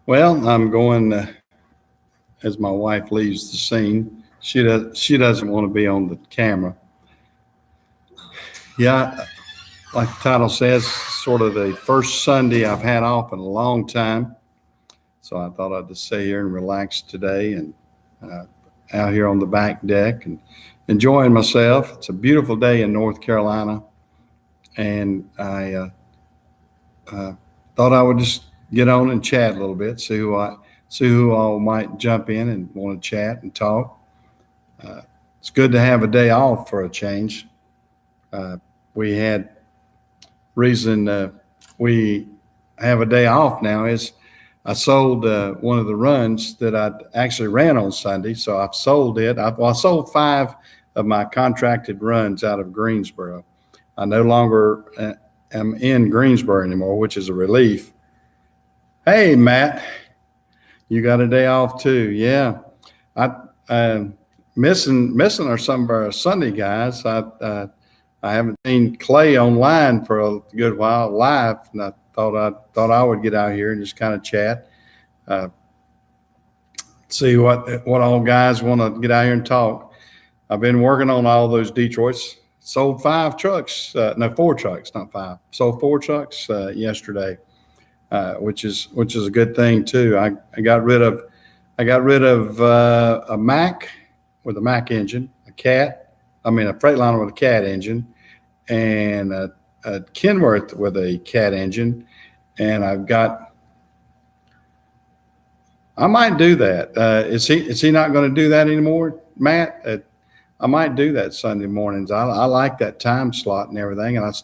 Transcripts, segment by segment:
Well, I'm going as my wife leaves the scene. She doesn't want to be on the camera. Yeah, like the title says, sort of the first Sunday I've had off in a long time. So I thought I'd just stay here and relax today and uh, out here on the back deck and enjoying myself. It's a beautiful day in North Carolina, and I thought I would just get on and chat a little bit, see who all might jump in and want to chat and talk. Uh, it's good to have a day off for a change. Uh, we had reason we have a day off now is I sold one of the runs that I actually ran on Sunday, so I've sold it. I sold five of my contracted runs out of Greensboro. I no longer am in Greensboro anymore, which is a relief. Hey, Matt, you got a day off too? Yeah, I missing are some of our Sunday guys. I haven't seen Clay online for a good while live, and I thought I would get out here and just kind of chat, uh, see what all guys want to get out here and talk. I've been working on all those Detroits. Sold five trucks, no, four trucks, not five. Sold four trucks yesterday, which is a good thing too. I got rid of a Mack with a Mack engine, a Freightliner with a Cat engine, and a Kenworth with a Cat engine, and I might do that. Is he not going to do that anymore, Matt? I might do that Sunday mornings. I like that time slot and everything, and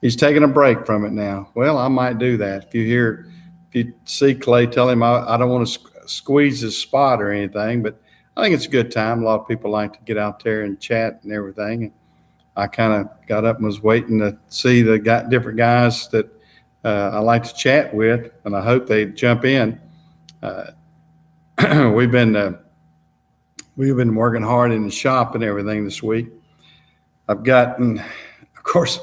he's taking a break from it now. Well, I might do that. If you see Clay, tell him I don't want to squeeze his spot or anything, but I think it's a good time. A lot of people like to get out there and chat and everything. And I kind of got up and was waiting to see the different guys that I like to chat with, and I hope they jump in. Uh, we've been working hard in the shop and everything this week. I've gotten, of course,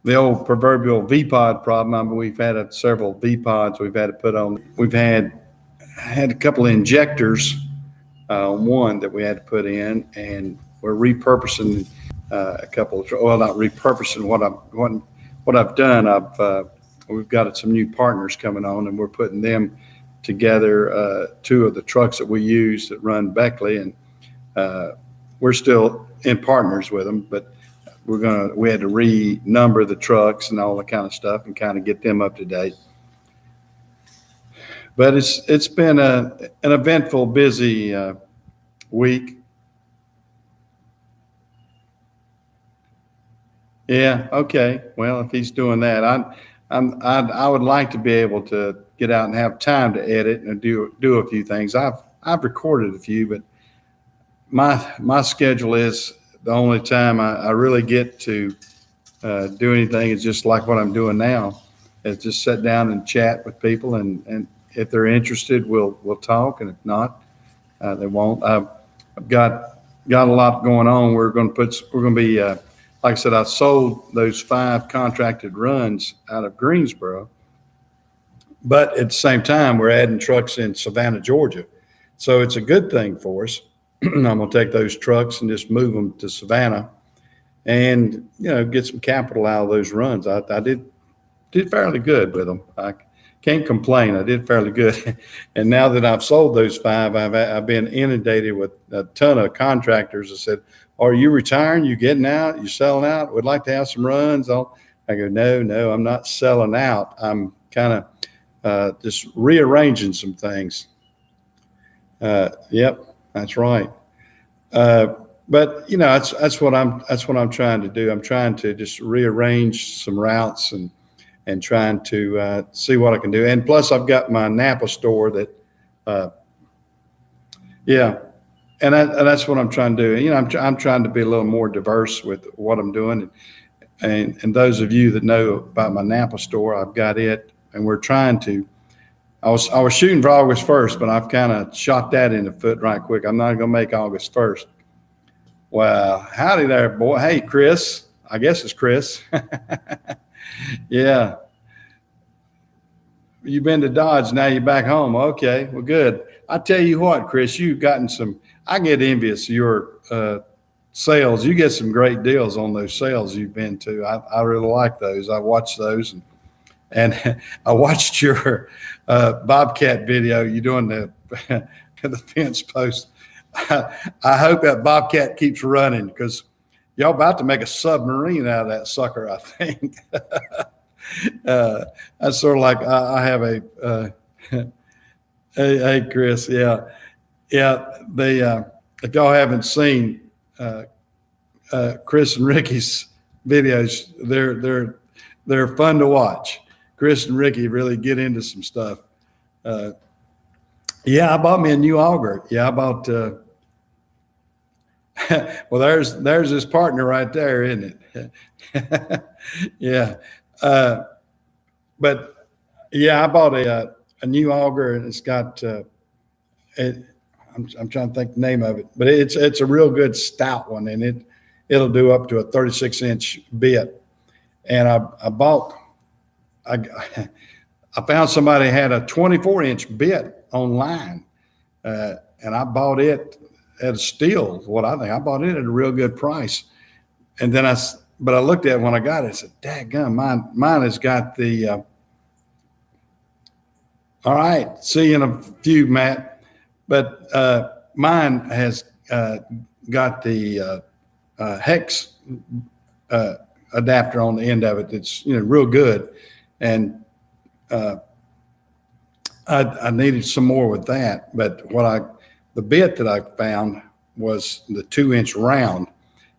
the old proverbial V-pod problem. I mean, we've had several V-pods we've had to put on. We've had a couple of injectors, one that we had to put in, and we're repurposing a couple of, well, not repurposing what I've done. We've got some new partners coming on, and we're putting them together, two of the trucks that we use that run Beckley, and we're still in partners with them, but we had to renumber the trucks and all that kind of stuff and kind of get them up to date. But it's been an eventful, busy week. Yeah. Okay. Well, if he's doing that, I would like to be able to get out and have time to edit and do a few things. I've recorded a few, but my schedule is the only time I really get to do anything is just like what I'm doing now, is just sit down and chat with people, and if they're interested, we'll talk, and if not, they won't. I've got a lot going on. We're going to be like I said, I sold those five contracted runs out of Greensboro, but at the same time, we're adding trucks in Savannah, Georgia, so it's a good thing for us. I'm going to take those trucks and just move them to Savannah, and get some capital out of those runs. I did fairly good with them. I can't complain. I did fairly good. And now that I've sold those five, I've been inundated with a ton of contractors that said, "Are you retiring? You getting out? You selling out? Would like to have some runs." I go, no, I'm not selling out. I'm kind of just rearranging some things. Yep, that's right. But that's what I'm trying to do. I'm trying to just rearrange some routes and trying to see what I can do. And plus, I've got my Napa store that, yeah, and that's what I'm trying to do. I'm trying to be a little more diverse with what I'm doing. And those of you that know about my Napa store, I've got it, and we're trying to. I was shooting for August 1st, but I've kind of shot that in the foot right quick. I'm not going to make August 1st. Well, howdy there, boy. Hey, Chris. I guess it's Chris. Yeah. you've been to Dodge. Now you're back home. Okay, well, good. I tell you what, Chris, you've gotten some. I get envious of your sales. You get some great deals on those sales you've been to. I really like those. I watch those, and I watched your Bobcat video. You doing the fence post. I hope that Bobcat keeps running because y'all about to make a submarine out of that sucker, I think. That's sort of like I have a hey Chris, yeah. They if y'all haven't seen Chris and Ricky's videos, they're fun to watch. Chris and Ricky really get into some stuff. Yeah, I bought me a new auger. Yeah, I bought. Well, there's his partner right there, isn't it? Yeah, but yeah, I bought a new auger, and it's got. I'm trying to think the name of it, but it's a real good stout one, and it'll do up to a 36-inch bit. And I bought. I found somebody had a 24-inch bit online, and I bought it at a steal. What I think I bought it at a real good price, and then but I looked at it when I got it. I said, "Dadgum, mine has got the." All right, see you in a few, Matt. But mine has got the hex adapter on the end of it. That's real good, and I needed some more with that. But the bit that I found was the 2-inch round,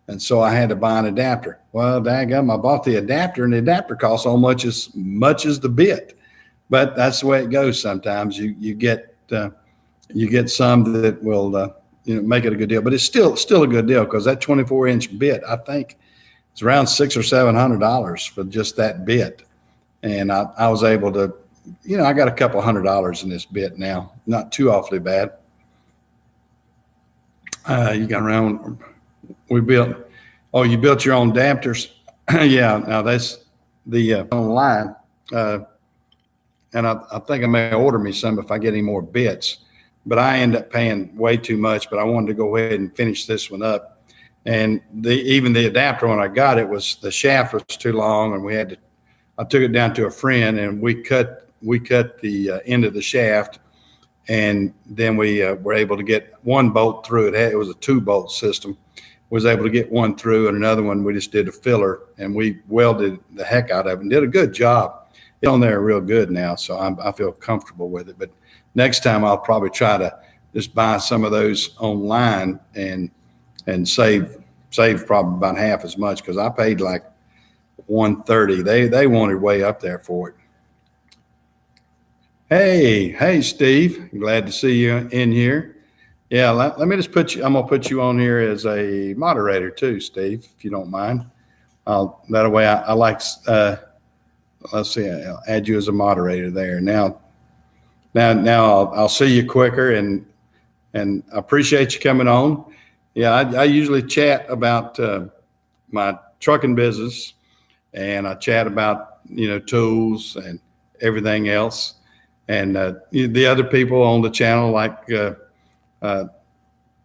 and so I had to buy an adapter. Well, daggum, I bought the adapter, and the adapter costs almost as much as the bit. But that's the way it goes. Sometimes you get some that will make it a good deal. But it's still a good deal because that 24-inch bit, I think, it's around $600 or $700 for just that bit. And I was able to, I got a couple $100 in this bit now, not too awfully bad. You got around. We built. Oh, you built your own adapters? Yeah. Now that's the online. And I think I may order me some if I get any more bits, but I end up paying way too much. But I wanted to go ahead and finish this one up. And even the adapter, when I got it, the shaft was too long, and I took it down to a friend, and we cut the end of the shaft, and then we were able to get one bolt through it. It was a 2-bolt system. Was able to get one through, and another one we just did a filler, and we welded the heck out of it and did a good job. It's on there real good now, so I feel comfortable with it. But next time I'll probably try to just buy some of those online and save probably about half as much, because I paid like $130. They wanted way up there for it. Hey, Steve, glad to see you in here. Yeah, let me just I'm gonna put you on here as a moderator too, Steve, if you don't mind. That way I like. Let's see, I'll add you as a moderator there. Now I'll see you quicker, and I appreciate you coming on. Yeah, I usually chat about my trucking business, and I chat about tools and everything else, and the other people on the channel like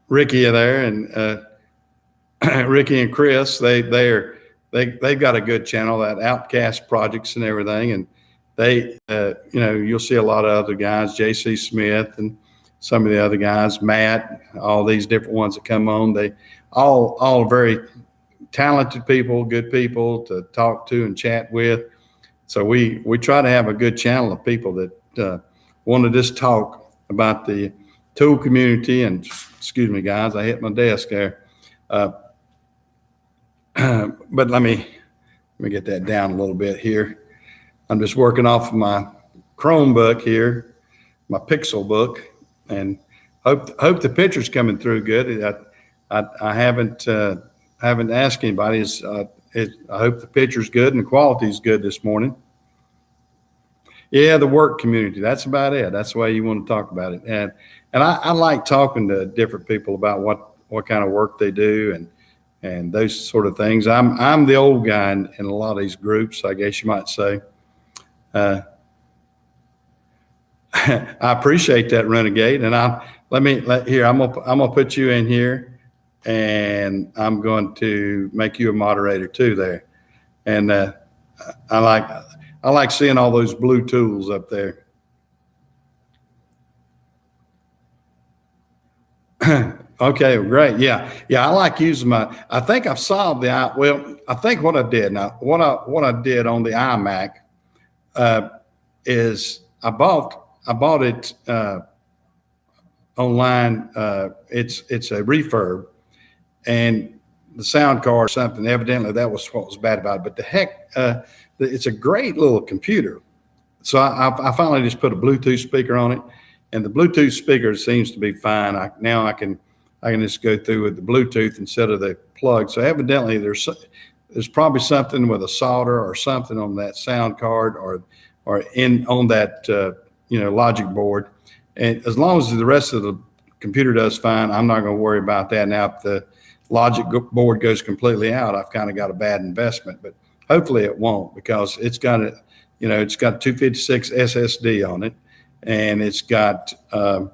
Ricky there and Ricky and Chris. They've got a good channel, that Outcast Projects and everything, and they you'll see a lot of other guys, JC Smith and some of the other guys, Matt, all these different ones that come on. They all very talented people, good people to talk to and chat with. So we try to have a good channel of people that want to just talk about the tool community. And excuse me, guys, I hit my desk there. But let me get that down a little bit here. I'm just working off of my Chromebook here, my Pixel book, and hope the picture's coming through good. I haven't asked anybody. I hope the picture's good and the quality's good this morning. Yeah, the work community. That's about it. That's the way you want to talk about it. And I like talking to different people about what kind of work they do and those sort of things. I'm the old guy in a lot of these groups, I guess you might say. I appreciate that, Renegade. And here, I'm gonna put you in here, and I'm going to make you a moderator too there. And I like seeing all those blue tools up there. Okay, great. Yeah. I like using I think I've solved I think what I did what I did on the iMac, is I bought it, online. It's a refurb, and the sound card or something, evidently that was what was bad about it. But the heck, it's a great little computer. So I finally just put a Bluetooth speaker on it, and the Bluetooth speaker seems to be fine. Now I can just go through with the Bluetooth instead of the plug. So evidently there's probably something with a solder or something on that sound card or on that logic board. And as long as the rest of the computer does fine, I'm not going to worry about that. Now, if the logic board goes completely out, I've kind of got a bad investment. But hopefully it won't, because it's got 256 SSD on it, and it's got the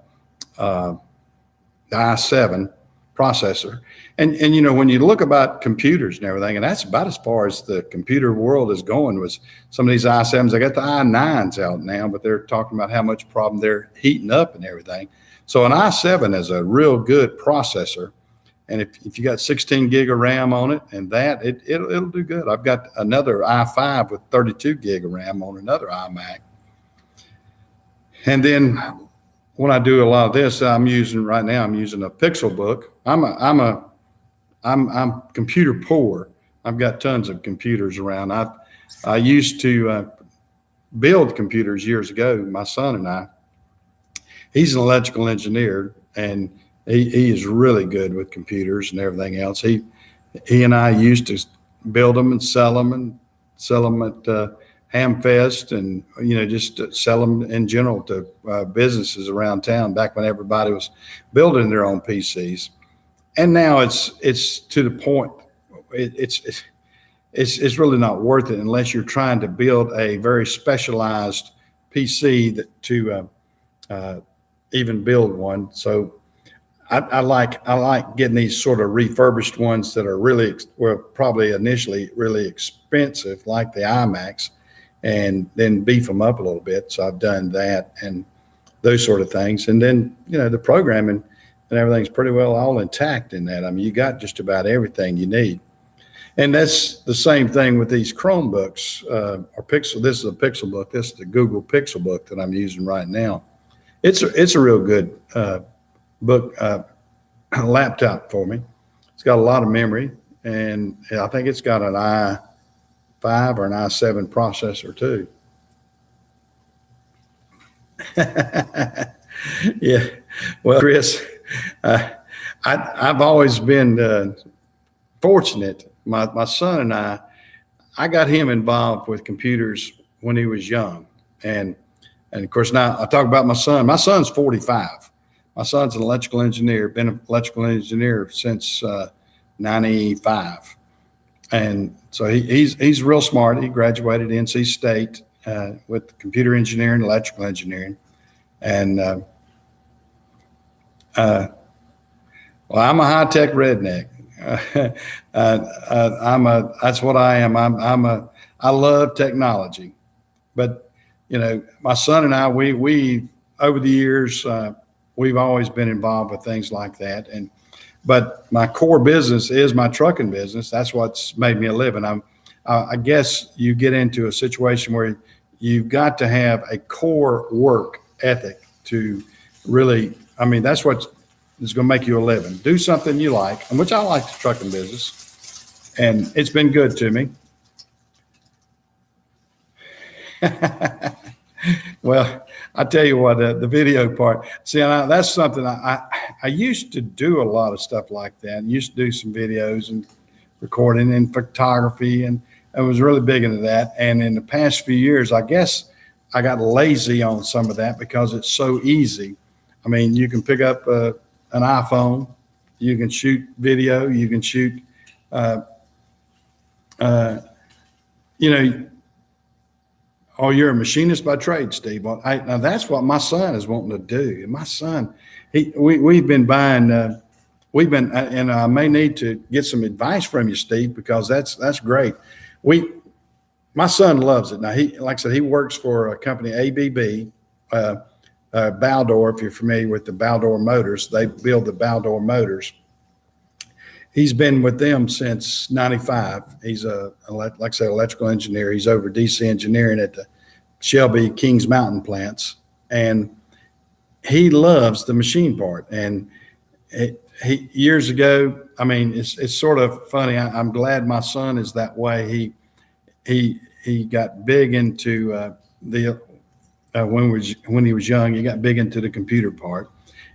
i7 processor. And when you look about computers and everything, and that's about as far as the computer world is going, was some of these i7s. I got the i9s out now, but they're talking about how much problem they're heating up and everything. So an i7 is a real good processor. And if you got 16 gig of RAM on it, and that, it'll do good. I've got another i5 with 32 gig of RAM on another iMac. And then when I do a lot of this, I'm using a Pixelbook. I'm computer poor. I've got tons of computers around. I used to build computers years ago. My son and I. He's an electrical engineer, and he is really good with computers and everything else. He and I used to build them and sell them at Hamfest, and just sell them in general to businesses around town back when everybody was building their own PCs. And now it's to the point, it's really not worth it unless you're trying to build a very specialized PC to even build one. So I like getting these sort of refurbished ones that are probably initially really expensive, like the iMacs, and then beef them up a little bit. So I've done that and those sort of things. And then, the programming and everything's pretty well all intact in that. I mean, you got just about everything you need. And that's the same thing with these Chromebooks, or Pixel. This is a Pixelbook. This is the Google Pixelbook that I'm using right now. It's a real good laptop for me. It's got a lot of memory, and I think it's got an i5 or an i7 processor too. Yeah. Well, Chris, I've always been fortunate. My son and I got him involved with computers when he was young. And of course, now I talk about my son. My son's 45. My son's an electrical engineer, been an electrical engineer since 95. And so he's real smart. He graduated NC State with computer engineering, electrical engineering. And well, I'm a high-tech redneck. That's what I am. I love technology. But my son and I, we over the years, we've always been involved with things like that. But my core business is my trucking business. That's what's made me a living. I guess you get into a situation where you've got to have a core work ethic to really, that's what is going to make you a living. Do something you like, and which I like the trucking business, and it's been good to me. Well, I tell you what, the video part, see, that's something I used to do a lot of stuff like that. I used to do some videos and recording and photography, and I was really big into that. And in the past few years, I guess I got lazy on some of that because it's so easy. You can pick up an iPhone, you can shoot video, you can shoot, Oh, you're a machinist by trade, Steve. Well, now that's what my son is wanting to do. My son, we've been buying, and I may need to get some advice from you, Steve, because that's great. My son loves it. Now like I said, he works for a company, ABB, Baldor. If you're familiar with the Baldor motors, they build the Baldor motors. He's been with them since '95. He's like I say, electrical engineer. He's over DC engineering at the Shelby Kings Mountain plants, and he loves the machine part. And he years ago, I mean, it's sort of funny. I'm glad my son is that way. He got big into when he was young. He got big into the computer part.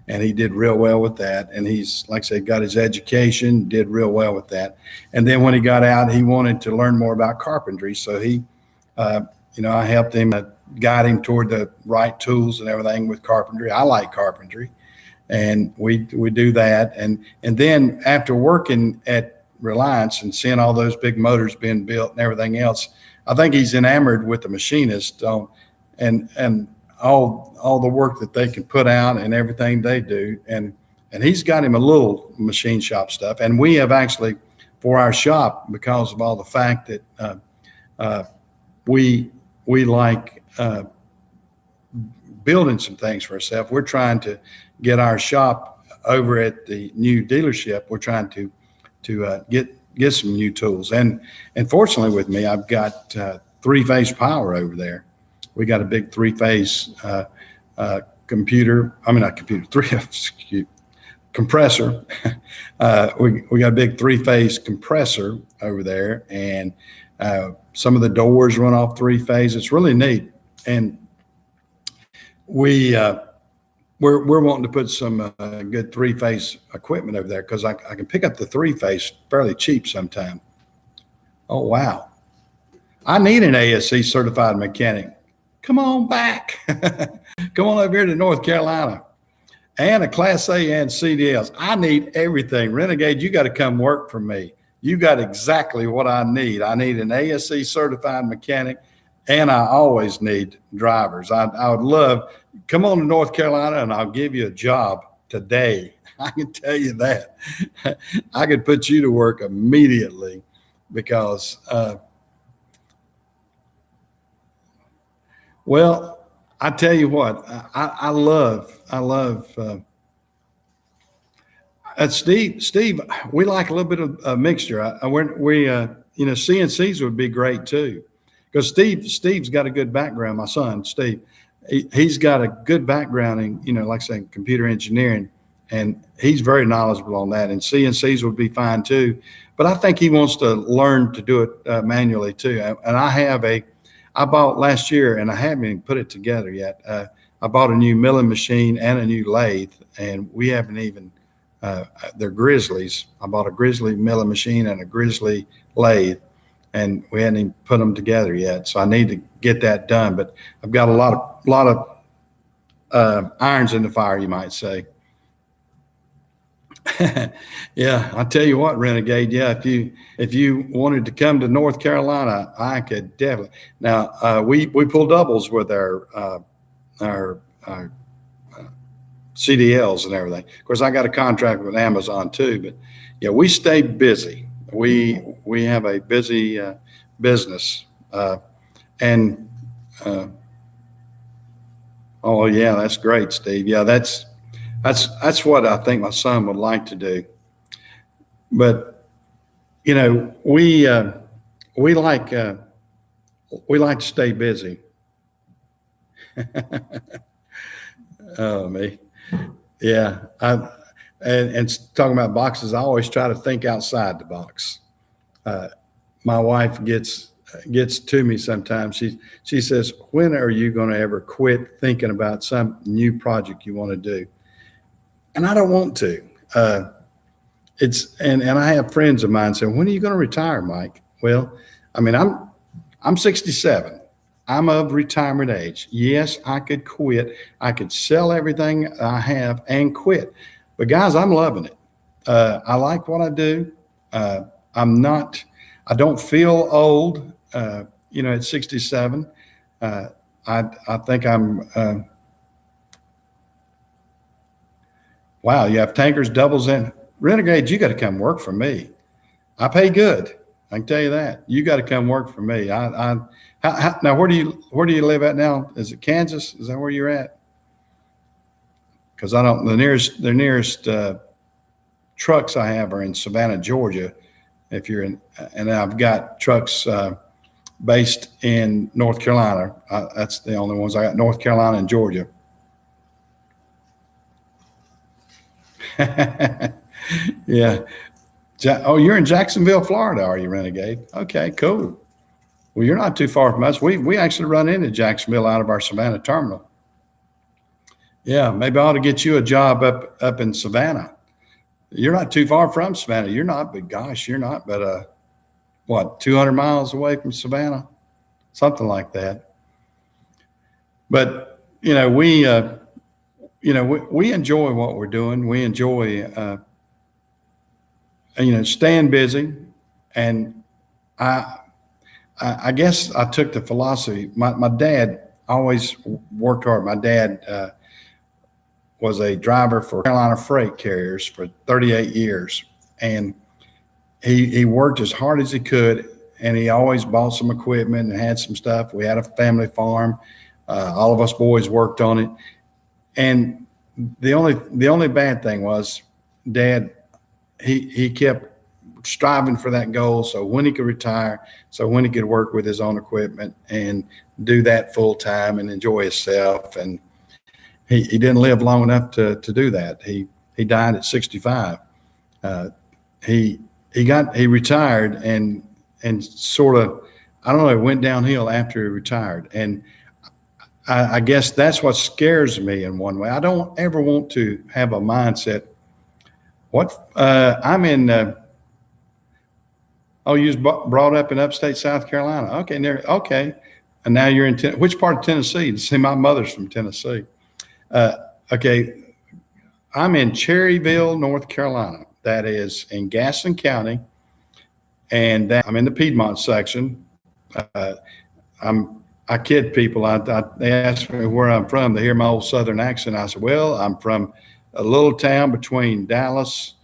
And he did real well with that. And he's, like I said, got his education, did real well with that. And then when he got out, he wanted to learn more about carpentry. So I helped him, guide him toward the right tools and everything with carpentry. I like carpentry, and we do that. And then after working at Reliance and seeing all those big motors being built and everything else, I think he's enamored with the machinist and all the work that they can put out and everything they do. And he's got him a little machine shop stuff. And we have actually, for our shop, because of all the fact that we like building some things for ourselves, we're trying to get our shop over at the new dealership. We're trying to get some new tools. And fortunately with me, I've got 3-phase power over there. We got a big 3-phase compressor. We got a big 3-phase compressor over there, and some of the doors run off 3-phase. It's really neat, and we're wanting to put some good 3-phase equipment over there because I can pick up the 3-phase fairly cheap sometime. Oh wow! I need an ASE certified mechanic. Come on back. Come on over here to North Carolina. And a Class A and CDLs. I need everything. Renegade, you got to come work for me. You got exactly what I need. I need an ASE certified mechanic, and I always need drivers. I would love, come on to North Carolina and I'll give you a job today. I can tell you that. I could put you to work immediately because well, I tell you what, I love Steve, we like a little bit of a mixture. CNCs would be great too. Because Steve's got a good background, my son, Steve, he's got a good background in, like I say, computer engineering, and he's very knowledgeable on that, and CNCs would be fine too. But I think he wants to learn to do it manually too. And I bought last year, and I haven't even put it together yet. I bought a new milling machine and a new lathe, and we haven't even, they're Grizzlies. I bought a Grizzly milling machine and a Grizzly lathe, and we hadn't even put them together yet. So I need to get that done, but I've got a lot of irons in the fire, you might say. Yeah, I'll tell you what, Renegade. Yeah, if you wanted to come to North Carolina, I could definitely. Now we pull doubles with our CDLs and everything. Of course, I got a contract with Amazon too, but yeah, we stay busy. We have a busy business, and oh yeah, that's great, Steve. Yeah, that's what I think my son would like to do. But we like to stay busy. Oh me, yeah. And talking about boxes, I always try to think outside the box. My wife gets to me sometimes. She says, "When are you going to ever quit thinking about some new project you want to do?" And I don't want to. And I have friends of mine saying, "When are you going to retire, Mike?" Well, I mean, I'm 67. I'm of retirement age. Yes, I could quit. I could sell everything I have and quit. But guys, I'm loving it. I like what I do. I don't feel old, at 67. I think I'm. Wow, you have tankers, doubles in Renegades. You got to come work for me. I pay good. I can tell you that. You got to come work for me. Now where do you live at now? Is it Kansas? Is that where you're at? Because I don't. The nearest trucks I have are in Savannah, Georgia. If you're in, and I've got trucks based in North Carolina. That's the only ones I got. North Carolina and Georgia. Yeah. Oh, you're in Jacksonville, Florida, are you, Renegade? Okay, cool. Well, you're not too far from us. We actually run into Jacksonville out of our Savannah terminal. Yeah, maybe I ought to get you a job up in Savannah. You're not too far from Savannah. You're not, but gosh, you're not. But what, 200 miles away from Savannah, something like that. But we enjoy what we're doing. We enjoy staying busy, and I guess I took the philosophy. My dad always worked hard. My dad was a driver for Carolina freight carriers for 38 years, and he worked as hard as he could, and he always bought some equipment and had some stuff. We had a family farm. All of us boys worked on it, and the only bad thing was Dad. He kept striving for that goal. So when he could retire, so when he could work with his own equipment and do that full time and enjoy himself. And he didn't live long enough to do that. He died at 65. He retired and sort of, I don't know, it went downhill after he retired. And I guess that's what scares me in one way. I don't ever want to have a mindset. I'm in, you was brought up in upstate South Carolina. Okay. And now you're in, which part of Tennessee? See, my mother's from Tennessee. Okay. I'm in Cherryville, North Carolina. That is in Gaston County. And I'm in the Piedmont section. I kid people. They ask me where I'm from. They hear my old Southern accent. I said, well, I'm from a little town between Dallas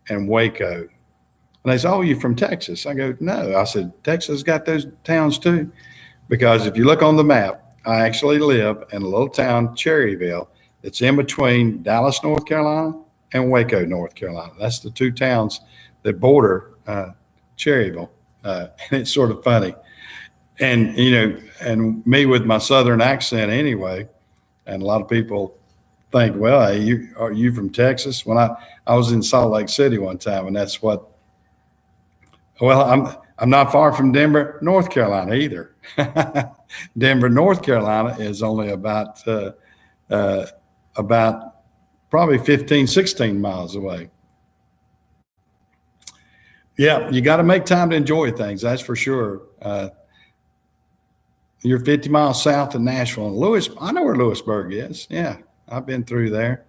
and Waco. And they say, oh, you're from Texas. I go, no. I said, Texas got those towns too. Because if you look on the map, I actually live in a little town, Cherryville. It's in between Dallas, North Carolina and Waco, North Carolina. That's the two towns that border Cherryville. And it's sort of funny. And, and me with my Southern accent anyway, and a lot of people think, well, hey, are you from Texas? When I was in Salt Lake City one time, and that's what, well, I'm not far from Denver, North Carolina either. Denver, North Carolina is only about probably 15, 16 miles away. Yeah, you got to make time to enjoy things. That's for sure. You're 50 miles south of Nashville. I know where Lewisburg is. Yeah, I've been through there.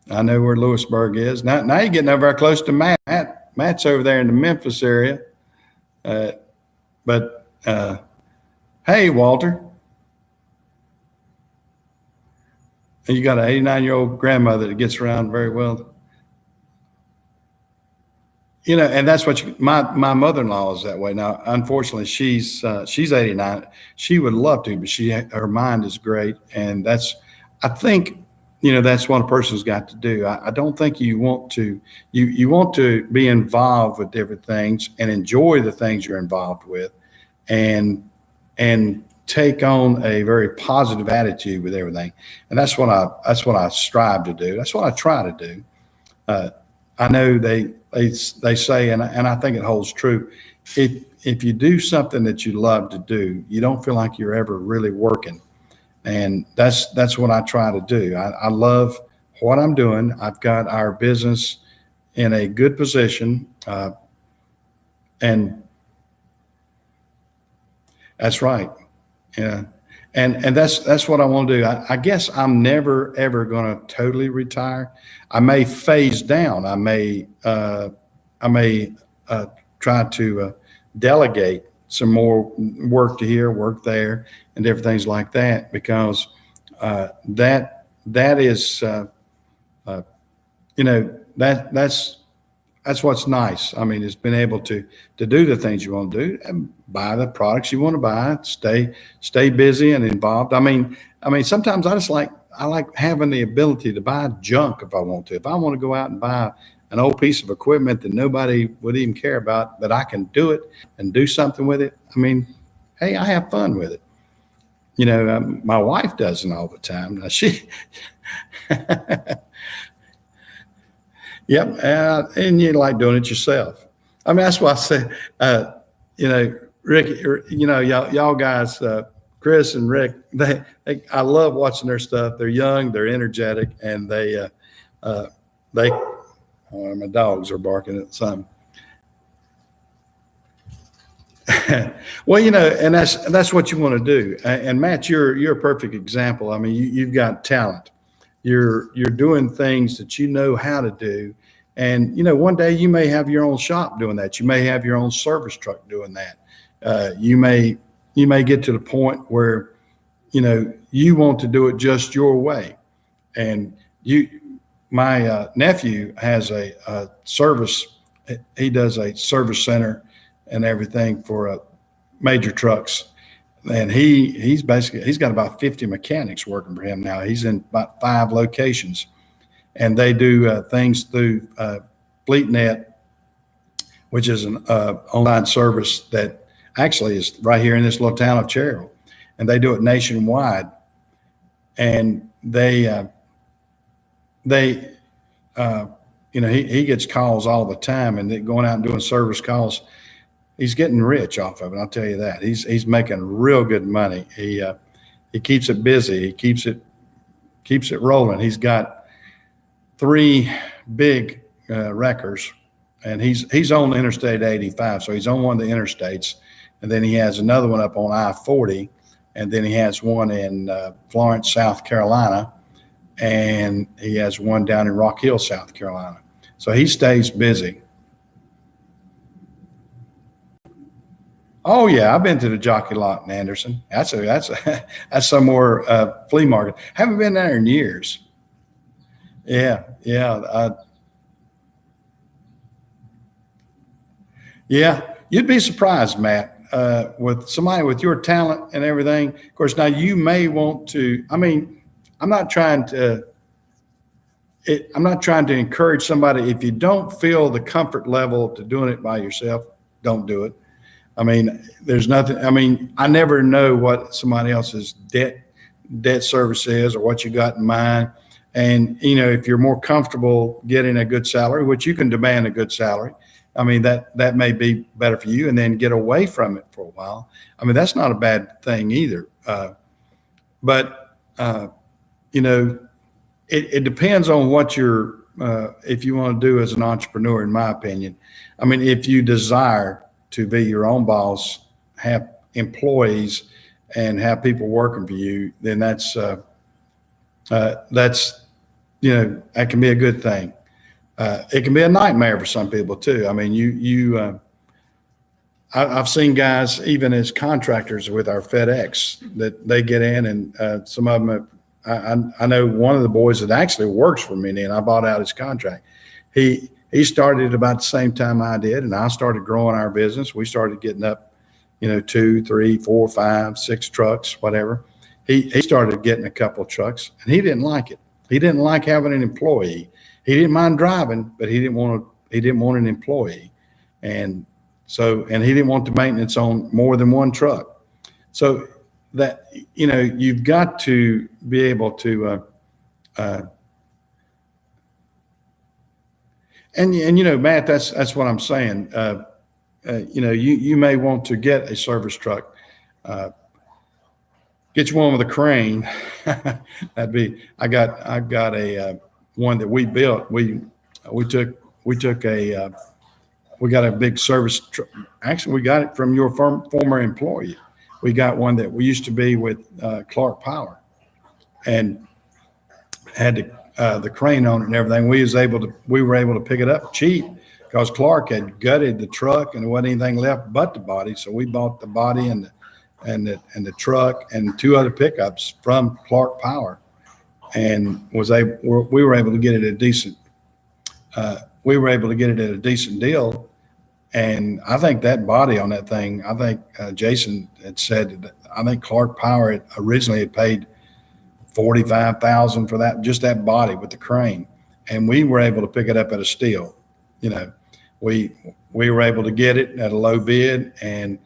I know where Lewisburg is. Now you're getting over there close to Matt. Matt's over there in the Memphis area. But hey, Walter. You got an 89-year-old grandmother that gets around very well. And that's what my mother-in-law is that way. Now, unfortunately, she's 89. She would love to, but her mind is great. And I think, that's what a person's got to do. I don't think you want to be involved with different things and enjoy the things you're involved with and take on a very positive attitude with everything. And that's what I strive to do. That's what I try to do. I know they say, and I think it holds true. If you do something that you love to do, you don't feel like you're ever really working. And that's what I try to do. I love what I'm doing. I've got our business in a good position. And that's right. Yeah. And that's what I want to do. I guess I'm never, ever going to totally retire. I may phase down. I may try to delegate some more work to here, work there, and different things like that, because that is that's what's nice. I mean, it's been able to do the things you want to do and buy the products you want to buy, stay busy and involved. I mean, sometimes I like having the ability to buy junk if I want to. If I want to go out and buy an old piece of equipment that nobody would even care about, but I can do it and do something with it. I mean, hey, I have fun with it. My wife doesn't all the time. Now yep, and you like doing it yourself. I mean, that's why I say, Rick, y'all guys, Chris and Rick, I love watching their stuff. They're young, they're energetic, and my dogs are barking at something. Well, and that's what you want to do. And Matt, you're a perfect example. I mean, you've got talent. You're doing things that you know how to do. And, one day you may have your own shop doing that. You may have your own service truck doing that. You may get to the point where, you want to do it just your way. And my nephew has a service. He does a service center and everything for major trucks. And he's got about 50 mechanics working for him now. He's in about 5 locations, and they do things through FleetNet, which is an online service that actually is right here in this little town of Cherryville, and they do it nationwide. And he gets calls all the time, and they're going out and doing service calls. He's getting rich off of it. I'll tell you that. He's making real good money. He keeps it busy. He keeps it rolling. He's got 3 big wreckers, and he's on Interstate 85. So he's on one of the interstates, and then he has another one up on I-40, and then he has one in Florence, South Carolina, and he has one down in Rock Hill, South Carolina. So he stays busy. Oh yeah, I've been to the Jockey Lot in Anderson. That's some more flea market. Haven't been there in years. Yeah. You'd be surprised, Matt, with somebody with your talent and everything. Of course, now you may want to. I mean, I'm not trying to encourage somebody. If you don't feel the comfort level to doing it by yourself, don't do it. I mean, there's nothing. I mean, I never know what somebody else's debt service is or what you got in mind. And, if you're more comfortable getting a good salary, which you can demand a good salary, I mean, that may be better for you, and then get away from it for a while. I mean, that's not a bad thing either. But it depends on what if you want to do as an entrepreneur, in my opinion. I mean, if you desire to be your own boss, have employees, and have people working for you, then that can be a good thing. It can be a nightmare for some people too. I mean, I've seen guys even as contractors with our FedEx that they get in, and some of them. I know one of the boys that actually works for me, and I bought out his contract. He started about the same time I did, and I started growing our business. We started getting up, 2, 3, 4, 5, 6 trucks, whatever. He started getting a couple of trucks, and he didn't like it. He didn't like having an employee. He didn't mind driving, but he didn't want an employee, and he didn't want the maintenance on more than one truck. So that you've got to be able to. And Matt, that's what I'm saying. You may want to get a service truck. Get you one with a crane. I got a one that we built. We got a big service truck. Actually, we got it from your former employee. We got one that we used to be with Clark Power, and had the crane on it and everything. We were able to pick it up cheap because Clark had gutted the truck and there wasn't anything left but the body. So we bought the body and the truck and 2 other pickups from Clark Power, and we were able to get it at a decent. We were able to get it at a decent deal. And I think that body on that thing, I think Jason had said that I think Clark Power originally had paid $45,000 for that, just that body with the crane. And we were able to pick it up at a steal. You know, we were able to get it at a low bid, and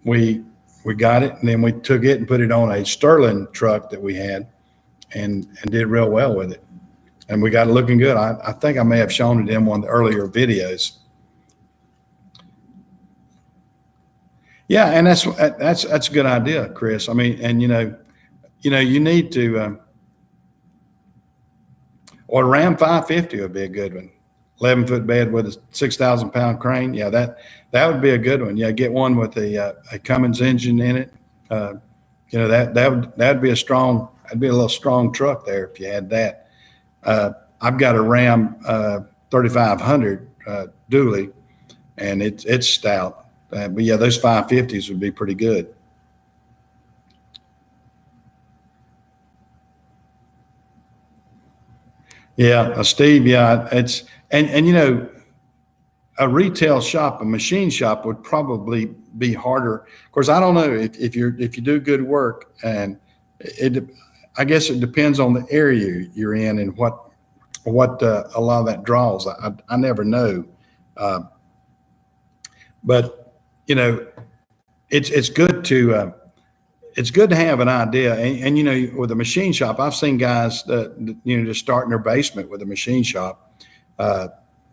we got it, and then we took it and put it on a Sterling truck that we had, and did real well with it. And we got it looking good. I think I may have shown it in one of the earlier videos. Yeah, and that's a good idea, Chris. I mean, and you need to, or a Ram 550 would be a good one. 11-foot bed with a 6,000 pound crane. Yeah, that would be a good one. Yeah, get one with a Cummins engine in it. That'd be that'd be a little strong truck there if you had that. I've got a Ram 3500 dually, and it's stout. But yeah, those 550s would be pretty good. Yeah, Steve. Yeah, and a retail shop, a machine shop would probably be harder. Of course, I don't know if you do good work, and I guess it depends on the area you're in and what a lot of that draws. I never know, but it's good to have an idea. And with a machine shop, I've seen guys that just start in their basement with a machine shop,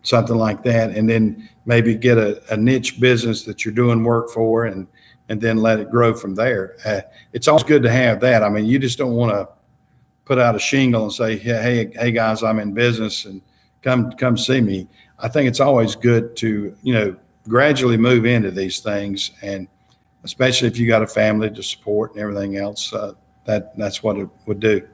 something like that, and then maybe get a niche business that you're doing work for, and then let it grow from there. It's always good to have that. I mean, you just don't want to put out a shingle and say, hey guys, I'm in business and come see me. I think it's always good to gradually move into these things, and especially if you got a family to support and everything else, that's what it would do.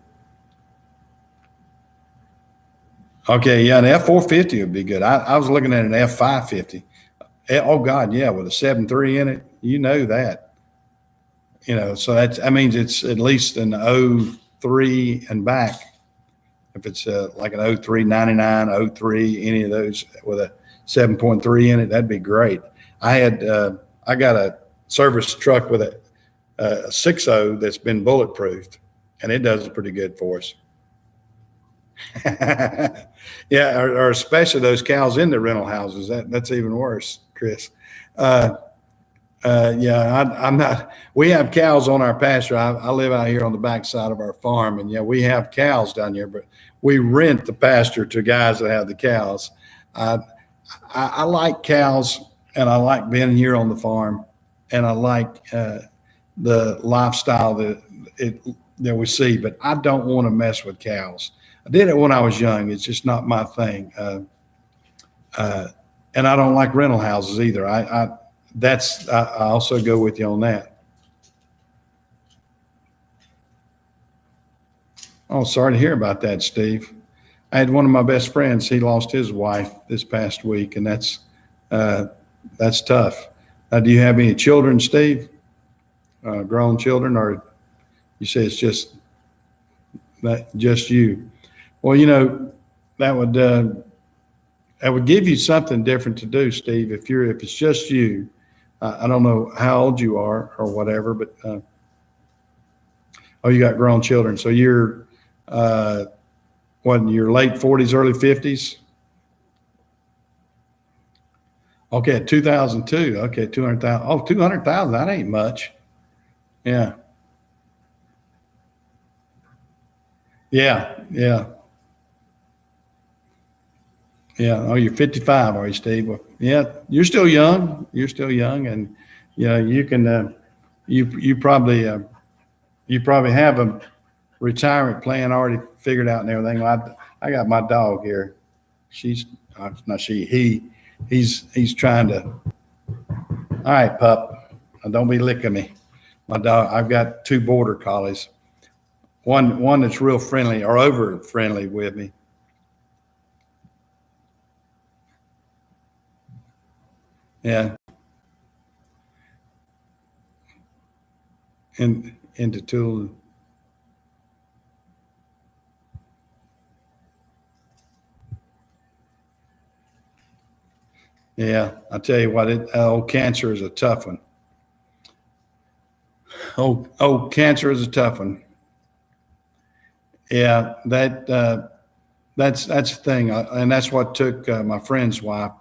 Okay, yeah, an F450 would be good. I was looking at an F550. Oh God, yeah, with a 7.3 in it, that. So that means it's at least an 03 and back. If it's like an 03 99, 03, any of those with a 7.3 in it, that'd be great. I got a service truck with a 6.0 that's been bulletproofed, and it does pretty good for us. Yeah, or especially those cows in the rental houses. That's even worse, Chris. I'm not. We have cows on our pasture. I live out here on the backside of our farm, and we have cows down here, but we rent the pasture to guys that have the cows. I like cows, and I like being here on the farm, and I like the lifestyle that we see, but I don't want to mess with cows. I did it when I was young. It's just not my thing. And I don't like rental houses either. I also go with you on that. Oh, sorry to hear about that, Steve. I had one of my best friends. He lost his wife this past week, and that's tough. Do you have any children, Steve? Grown children, or you say it's just you? Well, that would give you something different to do, Steve. If it's just you, I don't know how old you are or whatever, but you got grown children. So you're in your late 40s, early 50s? Okay, 2002. Okay, 200,000. Oh, 200,000. That ain't much. Yeah. Yeah. Oh, you're 55, are you, Steve? Well, yeah, you're still young. And you can. You probably have a retirement plan already figured out and everything. I got my dog here. He's trying to. All right, pup. Don't be licking me. My dog. I've got 2 border collies. One that's real friendly or over friendly with me. Yeah. And into tool. Yeah. I tell you what, cancer is a tough one. Cancer is a tough one. Yeah. That's the thing. And that's what took my friend's wife.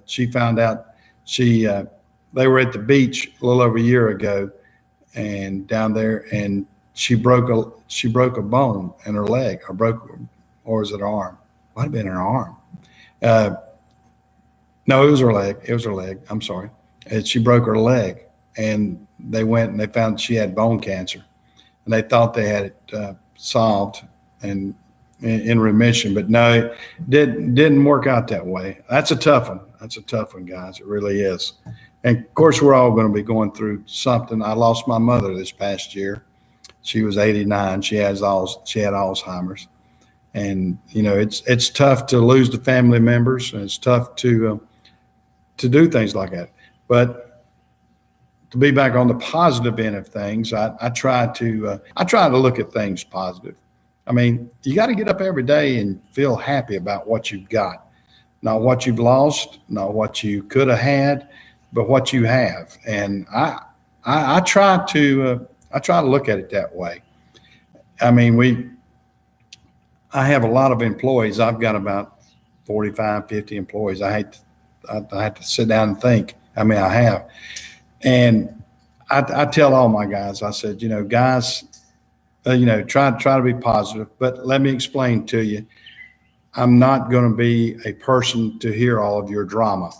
She found out she, they were at the beach a little over a year ago and down there, and she broke a bone in her leg, or was it her arm? Might have been her arm. Uh, no, it was her leg. It was her leg. I'm sorry. And she broke her leg, and they went and they found she had bone cancer, and they thought they had it solved and in remission, but no, it didn't work out that way. That's a tough one. That's a tough one, guys. It really is. And of course, we're all going to be going through something. I lost my mother this past year. She was 89. She had Alzheimer's, and it's tough to lose the family members, and it's tough to do things like that. But to be back on the positive end of things, I try to look at things positive. I mean, you got to get up every day and feel happy about what you've got, not what you've lost, not what you could have had, but what you have. And I try to look at it that way. I mean, I have a lot of employees. I've got about 45, 50 employees. I have to sit down and think. I mean, I have, and I tell all my guys. I said, guys, try to be positive. But let me explain to you. I'm not going to be a person to hear all of your drama.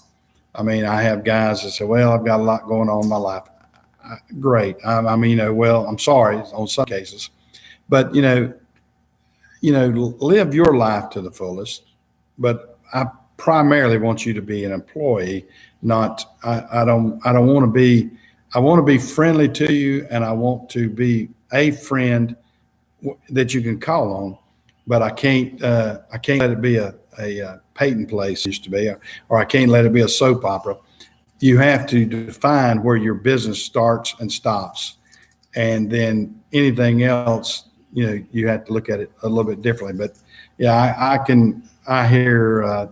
I mean, I have guys that say, "Well, I've got a lot going on in my life." Great. I mean, well, I'm sorry on some cases, but live your life to the fullest. But I primarily want you to be an employee, not. I don't want to be. I want to be friendly to you, and I want to be a friend that you can call on. But I can't. I can't let it be a Peyton place used to be, or I can't let it be a soap opera. You have to define where your business starts and stops, and then anything else, you have to look at it a little bit differently. But yeah, I hear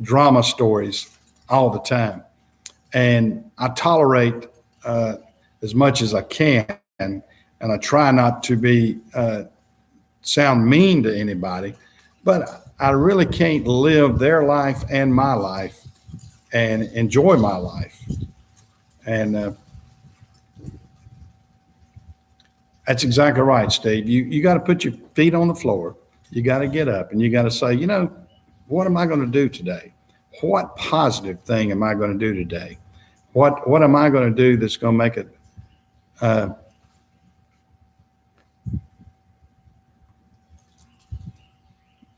drama stories all the time, and I tolerate as much as I can, and I try not to be sound mean to anybody, but I really can't live their life and my life and enjoy my life. And that's exactly right, Steve. You got to put your feet on the floor. You got to get up and you got to say, what am I going to do today? What positive thing am I going to do today? What am I going to do that's going to make it?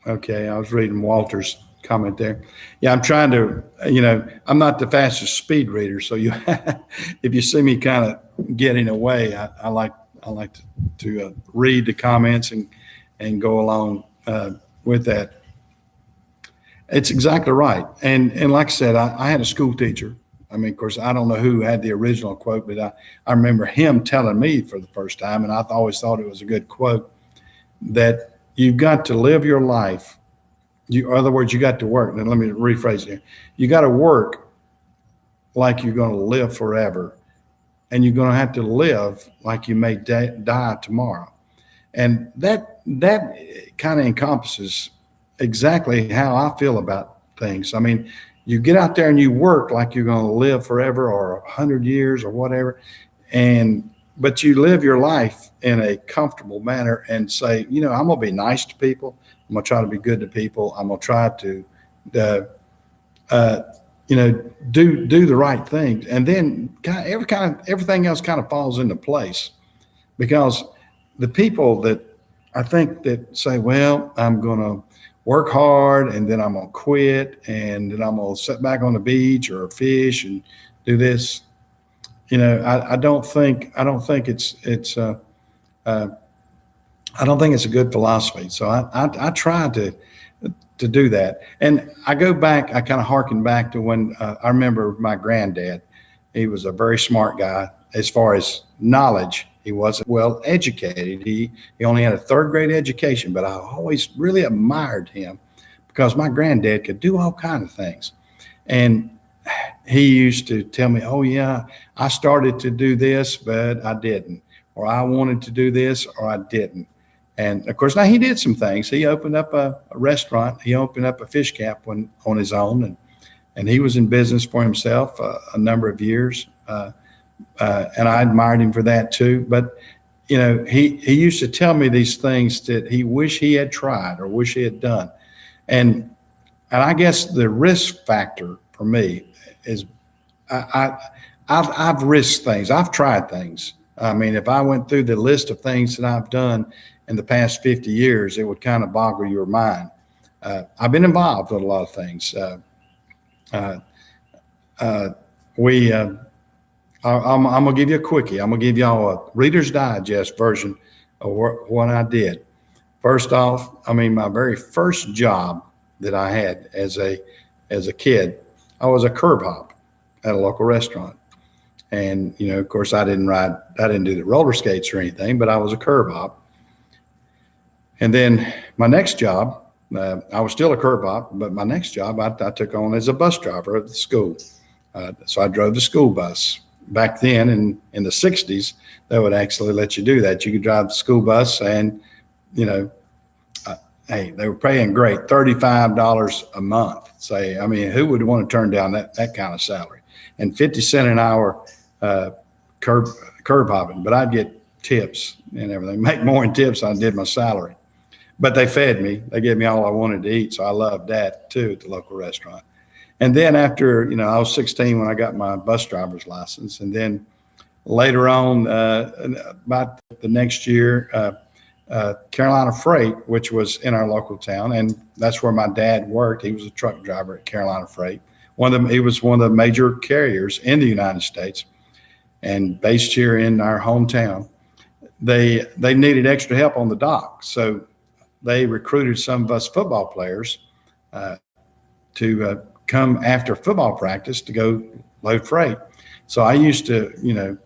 Okay, I was reading Walter's comment there. Yeah, I'm trying to, I'm not the fastest speed reader, so if you see me kind of getting away, I like to read the comments and go along with that. It's exactly right, and like I said, I had a school teacher. I mean, of course, I don't know who had the original quote, but I remember him telling me for the first time, and I always thought it was a good quote, that you've got to live your life. In other words, you got to work. Now, let me rephrase it here. You got to work like you're going to live forever, and you're going to have to live like you may die tomorrow. And that kind of encompasses exactly how I feel about things. I mean, you get out there and you work like you're going to live forever or 100 years or whatever, but you live your life in a comfortable manner and say, I'm going to be nice to people. I'm going to try to be good to people. I'm going to try to, do the right thing. And then everything else kind of falls into place, because the people that I think that say, well, I'm going to work hard and then I'm going to quit and then I'm going to sit back on the beach or fish and do this. I don't think it's I don't think it's a good philosophy. So I try to do that. And I go back, I kind of harken back to when I remember my granddad. He was a very smart guy as far as knowledge. He wasn't well educated. He only had a third grade education, but I always really admired him because my granddad could do all kinds of things. And he used to tell me, "Oh yeah, I started to do this, but I didn't," or "I wanted to do this, or I didn't." And of course, now he did some things. He opened up a restaurant. He opened up a fish camp on his own, and he was in business for himself a number of years. And I admired him for that too. But he used to tell me these things that he wished he had tried or wish he had done. And I guess the risk factor for me is I've risked things. I've tried things. I mean, if I went through the list of things that I've done in the past 50 years, it would kind of boggle your mind. I've been involved with a lot of things. I'm gonna give you a quickie. I'm gonna give y'all a Reader's Digest version of what I did. First off, I mean, my very first job that I had as a kid, I was a curb hop at a local restaurant. And of course, I didn't do the roller skates or anything, but I was a curb hop. And then my next job, I was still a curb hop, but my next job I took on as a bus driver at the school. So I drove the school bus. Back then in the 60s, they would actually let you do that. You could drive the school bus and, hey, they were paying great, $35 a month. Say, I mean, who would want to turn down that kind of salary? And 50 cents an hour curb hopping, but I'd get tips and everything, make more in tips than I did my salary. But they fed me. They gave me all I wanted to eat. So I loved that too at the local restaurant. And then after, I was 16 when I got my bus driver's license. And then later on, about the next year, Carolina Freight, which was in our local town, and that's where my dad worked. He was a truck driver at Carolina Freight. He was one of the major carriers in the United States and based here in our hometown. They needed extra help on the dock. So they recruited some of us football players to come after football practice to go load freight. So I used to,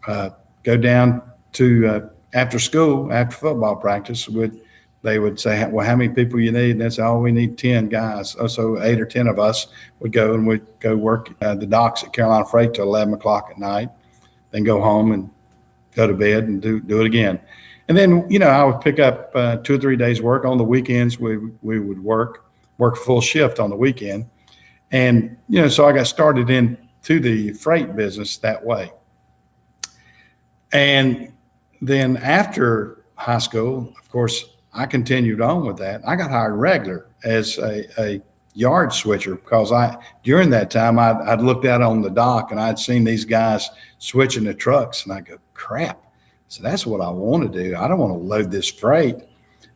go down to after school, after football practice. They would say, "Well, how many people you need?" And they'd say, "Oh, we need 10 guys." So 8 or 10 of us would go and we'd go work the docks at Carolina Freight till 11 o'clock at night, then go home and go to bed and do it again. And then, I would pick up 2 or 3 days work on the weekends. We would work full shift on the weekend. And, so I got started into the freight business that way. And then after high school, of course, I continued on with that. I got hired regular as a yard switcher because during that time, I'd looked out on the dock and I'd seen these guys switching the trucks and I go, crap. So that's what I want to do. I don't want to load this freight.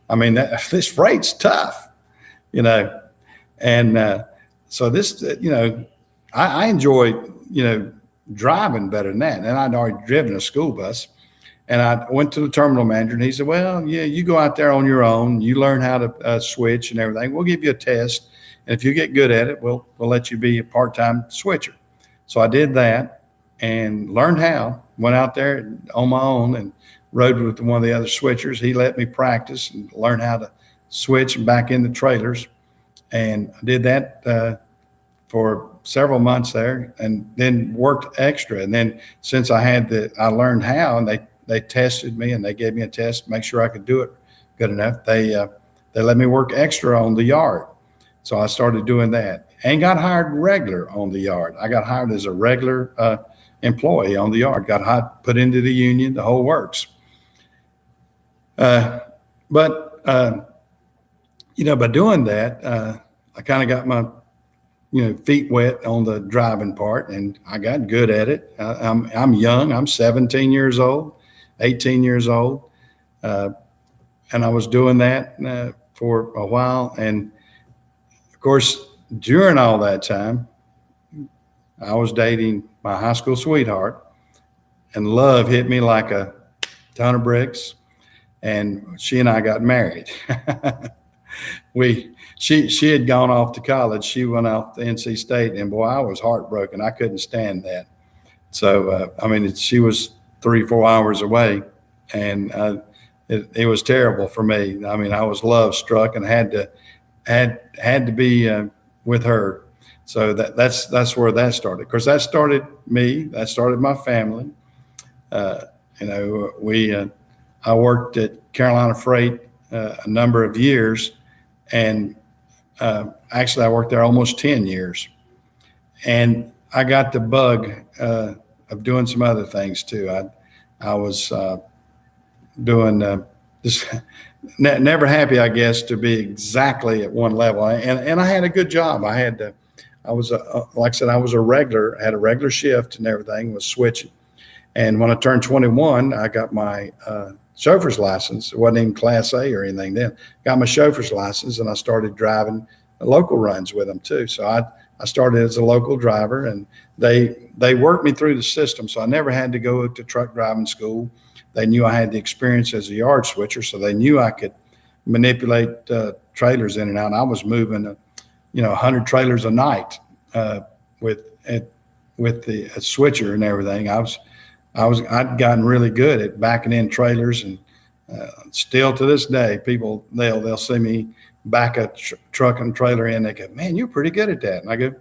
I mean, this freight's tough, and so this, I enjoy, driving better than that. And I'd already driven a school bus. And I went to the terminal manager and he said, "Well, yeah, you go out there on your own. You learn how to switch and everything. We'll give you a test. And if you get good at it, we'll let you be a part-time switcher." So I did that and learned how, went out there on my own and rode with one of the other switchers. He let me practice and learn how to switch and back in the trailers. And I did that for several months there and then worked extra. And then since I learned how, and they tested me and they gave me a test to make sure I could do it good enough. They let me work extra on the yard. So I started doing that and got hired regular on the yard. I got hired as a regular employee on the yard, got hired, put into the union, the whole works. But by doing that, I kind of got my, feet wet on the driving part and I got good at it. I'm young. I'm 17 years old. 18 years old. And I was doing that for a while. And of course, during all that time, I was dating my high school sweetheart and love hit me like a ton of bricks. and she and I got married. She had gone off to college. She went off to NC State, and boy, I was heartbroken. I couldn't stand that. So I mean, she was 3-4 hours away, and it was terrible for me. I mean, I was love struck and had to be with her. So that's where that started. Of course, that started me. That started my family. You know, I worked at Carolina Freight a number of years, and actually I worked there almost 10 years. And I got the bug of doing some other things too. I was doing this, never happy, I guess, to be exactly at one level. And I had a good job. I was like I said, I was had a regular shift and everything, was switching. And when I turned 21, I got my chauffeur's license. It wasn't even Class A or anything then. Got my chauffeur's license, and I started driving local runs with them too. So I started as a local driver, and they worked me through the system. So I never had to go to truck driving school. They knew I had the experience as a yard switcher, so they knew I could manipulate trailers in and out. And I was moving, 100 trailers a night with the switcher and everything. I'd gotten really good at backing in trailers, and still to this day, people they'll see me back a truck and trailer in. They go, "Man, you're pretty good at that." And I go,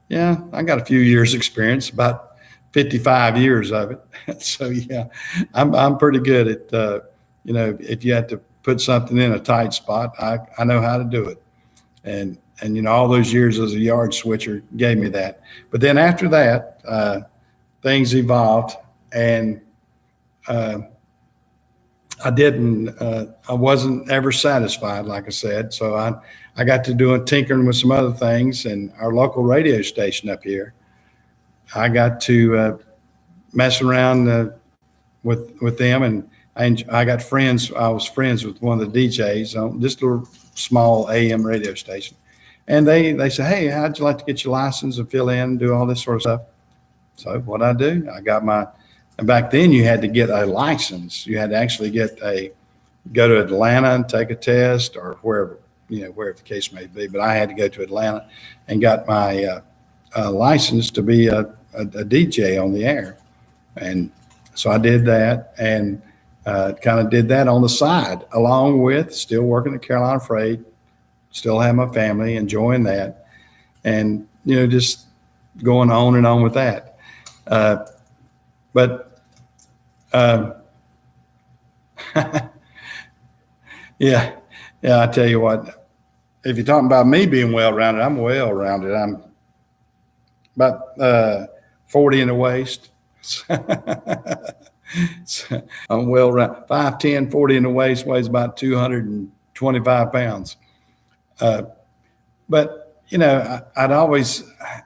"Yeah, I got a few years experience, about 55 years of it." So yeah, I'm pretty good at if you have to put something in a tight spot, I know how to do it. And all those years as a yard switcher gave me that. But then after that, things evolved, and I wasn't ever satisfied, like I said. So I got to doing tinkering with some other things, and our local radio station up here, I got to mess around with them, and I got friends. I was friends with one of the DJs on this little small AM radio station, and they said, "Hey, how'd you like to get your license and fill in, and do all this sort of stuff?" So what I do, I got and back then you had to get a license. You had to actually go to Atlanta and take a test, or wherever the case may be. But I had to go to Atlanta and got my license to be a DJ on the air. And so I did that, and kind of did that on the side, along with still working at Carolina Freight, still have my family, enjoying that, and just going on and on with that. But yeah, I tell you what, if you're talking about me being well-rounded, I'm well-rounded. I'm about 40 in the waist. So I'm well-rounded. 5'10", 40 in the waist, weighs about 225 pounds. But I've always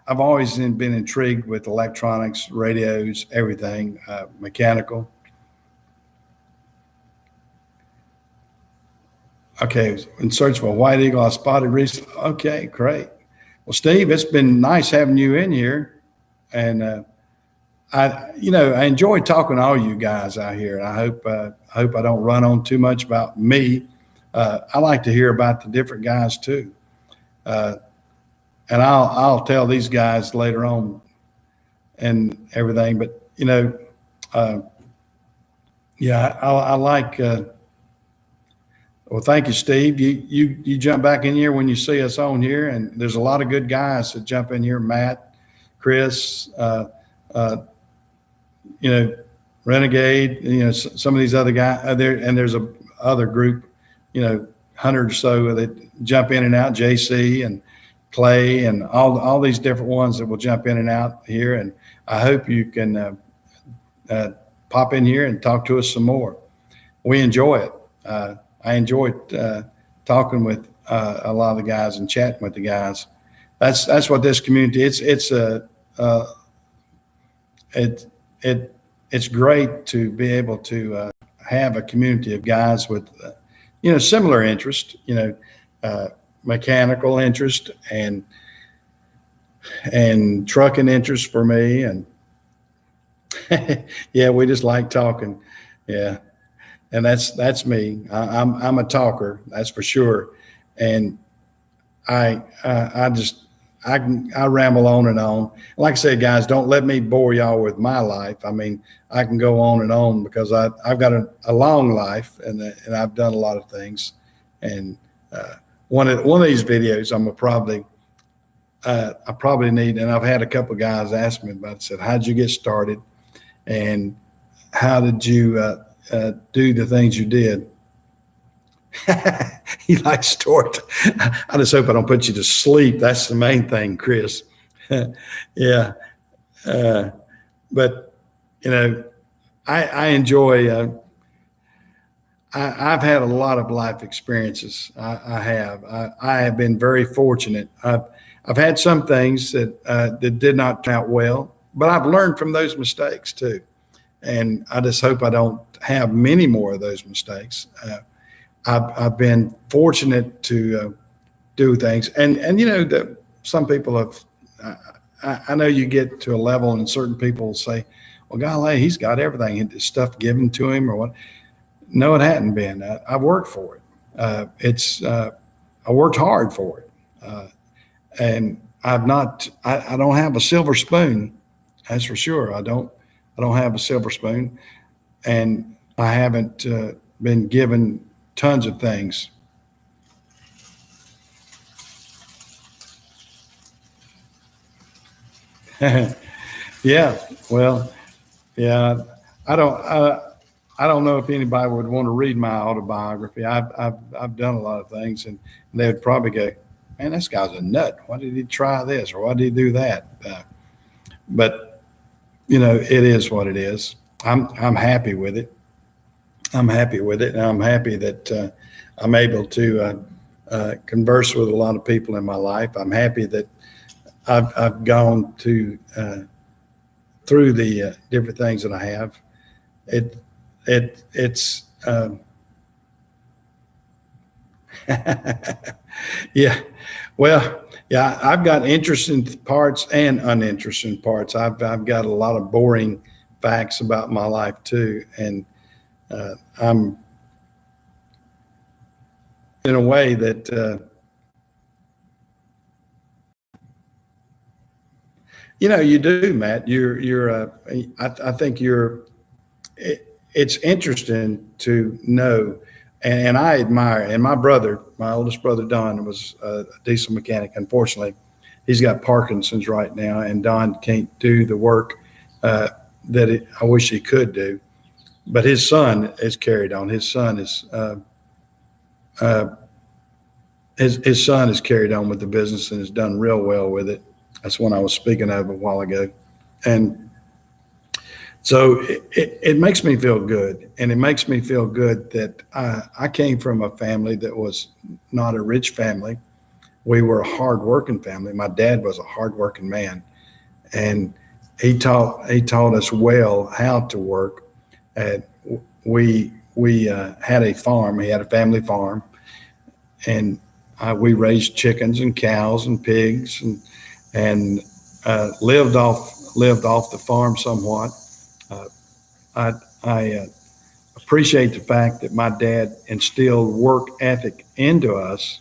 been intrigued with electronics, radios, everything, mechanical. Okay, in search of a white eagle I spotted recently. Okay, great. Well, Steve, it's been nice having you in here, and I enjoy talking to all you guys out here. And I hope I don't run on too much about me. I like to hear about the different guys too, and I'll tell these guys later on and everything. But I like. Well, thank you, Steve. You jump back in here when you see us on here, and there's a lot of good guys that jump in here. Matt, Chris, Renegade, some of these other guys there, and there's a other group, 100 or so that jump in and out. JC and Clay and all these different ones that will jump in and out here. And I hope you can pop in here and talk to us some more. We enjoy it. I enjoyed talking with a lot of the guys and chatting with the guys. That's what this community. It's great to be able to have a community of guys with similar interest, mechanical interest and trucking interest for me, and yeah, we just like talking. Yeah. and that's me. I'm a talker, that's for sure, and I ramble on and on. Like I said, guys, don't let me bore y'all with my life. I mean, I can go on and on because I've got a long life, and I've done a lot of things. And one of these videos, I probably need, and I've had a couple of guys ask me about it. Said, how'd you get started, and how did you do the things you did? He likes stories. I just hope I don't put you to sleep. That's the main thing, Chris. Yeah. But, I enjoy, I've had a lot of life experiences. I have. I have been very fortunate. I've had some things that did not turn out well, but I've learned from those mistakes too. And I just hope I don't have many more of those mistakes. I've been fortunate to do things, and that some people have. I know you get to a level, and certain people say, "Well, golly, he's got everything, his stuff given to him, or what?" No, it hadn't been. I worked for it. I worked hard for it, and I've not. I don't have a silver spoon. That's for sure. I don't have a silver spoon, and I haven't been given tons of things. Yeah, well, yeah, I don't I don't know if anybody would want to read my autobiography. I've done a lot of things, and they would probably go, "Man, this guy's a nut. Why did he try this, or why did he do that?" But it is what it is. I'm happy with it. I'm happy with it, and I'm happy that I'm able to converse with a lot of people in my life. I'm happy that I've gone to through the different things that I have. It's yeah. Well, yeah, I've got interesting parts and uninteresting parts. I've got a lot of boring facts about my life too, and I'm in a way that you do, Matt. I think it's interesting to know, and I admire. And my oldest brother Don, was a diesel mechanic. Unfortunately, he's got Parkinson's right now, and Don can't do the work that I wish he could do. But his son is carried on. His son is his son has carried on with the business and has done real well with it. That's one I was speaking of a while ago, and so it makes me feel good, and it makes me feel good that I came from a family that was not a rich family. We were a hardworking family. My dad was a hardworking man, and he taught us well how to work. And we had a farm. He had a family farm, and we raised chickens and cows and pigs, and lived off the farm somewhat. I appreciate the fact that my dad instilled work ethic into us,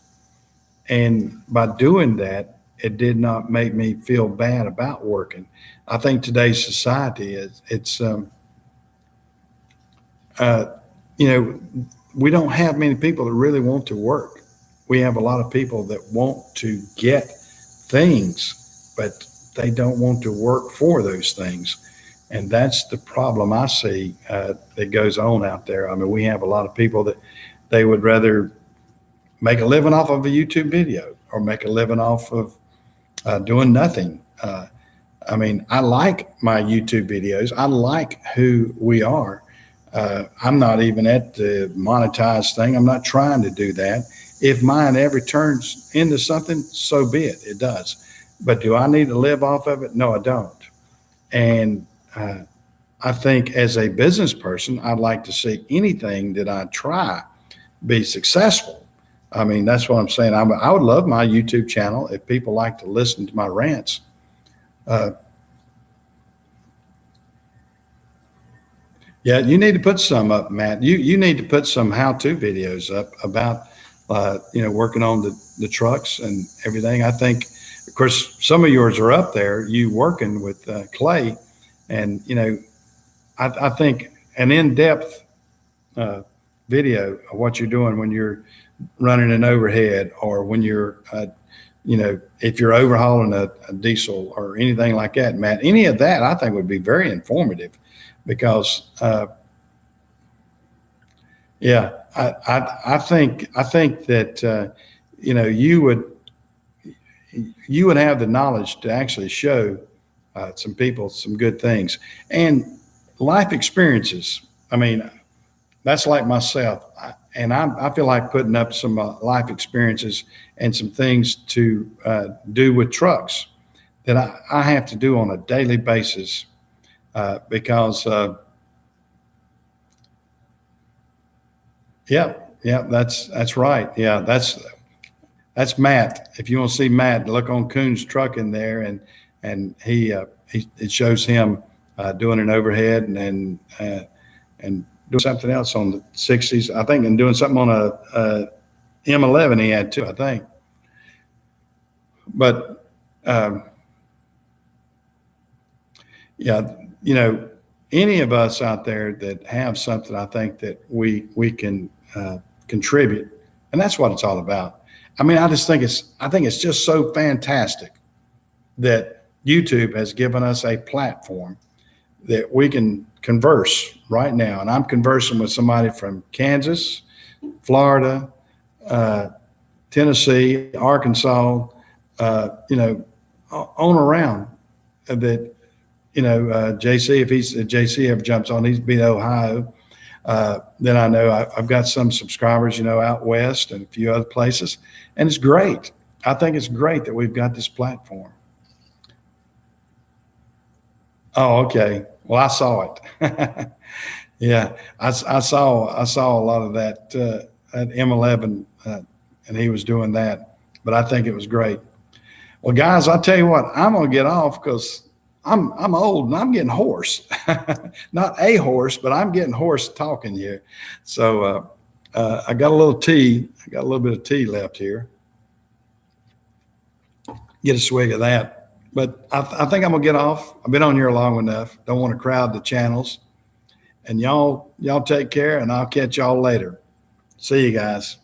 and by doing that, it did not make me feel bad about working. I think today's society we don't have many people that really want to work. We have a lot of people that want to get things, but they don't want to work for those things. And that's the problem I see that goes on out there. I mean, we have a lot of people that they would rather make a living off of a YouTube video or make a living off of doing nothing. I mean, I like my YouTube videos. I like who we are. I'm not even at the monetized thing. I'm not trying to do that. If mine ever turns into something, so be it. It does. But do I need to live off of it? No, I don't. And I think as a business person, I'd like to see anything that I try be successful. I mean, that's what I'm saying. I would love my YouTube channel if people like to listen to my rants. Yeah, you need to put some up, Matt. You need to put some how-to videos up about working on the trucks and everything. I think, of course, some of yours are up there. You working with Clay, and I think an in-depth video of what you're doing when you're running an overhead, or when you're if you're overhauling a diesel or anything like that, Matt. Any of that I think would be very informative, because yeah, I think that you would have the knowledge to actually show some people some good things and life experiences. I mean, that's like myself, and I feel like putting up some life experiences and some things to do with trucks that I have to do on a daily basis, because yeah, yeah, that's right. Yeah, that's Matt. If you want to see Matt, look on Coons Trucking there, and he it shows him doing an overhead, and doing something else on the 60s, I think, and doing something on a M11 he had too, I think. But yeah, any of us out there that have something, I think that we can contribute, and that's what it's all about. I mean, I think it's just so fantastic that YouTube has given us a platform that we can converse right now. And I'm conversing with somebody from Kansas, Florida, Tennessee, Arkansas, on around that, JC, if JC ever jumps on, he's been Ohio. Then I know I've got some subscribers, out west and a few other places. And it's great. I think it's great that we've got this platform. Oh, okay. Well, I saw it. Yeah, I saw a lot of that at M11, and he was doing that. But I think it was great. Well, guys, I'll tell you what, I'm gonna get off because I'm old and I'm getting hoarse. Not a horse, but I'm getting hoarse talking here. So I got a little tea. I got a little bit of tea left here. Get a swig of that. But I think I'm gonna get off. I've been on here long enough. Don't want to crowd the channels. And y'all take care, and I'll catch y'all later. See you guys.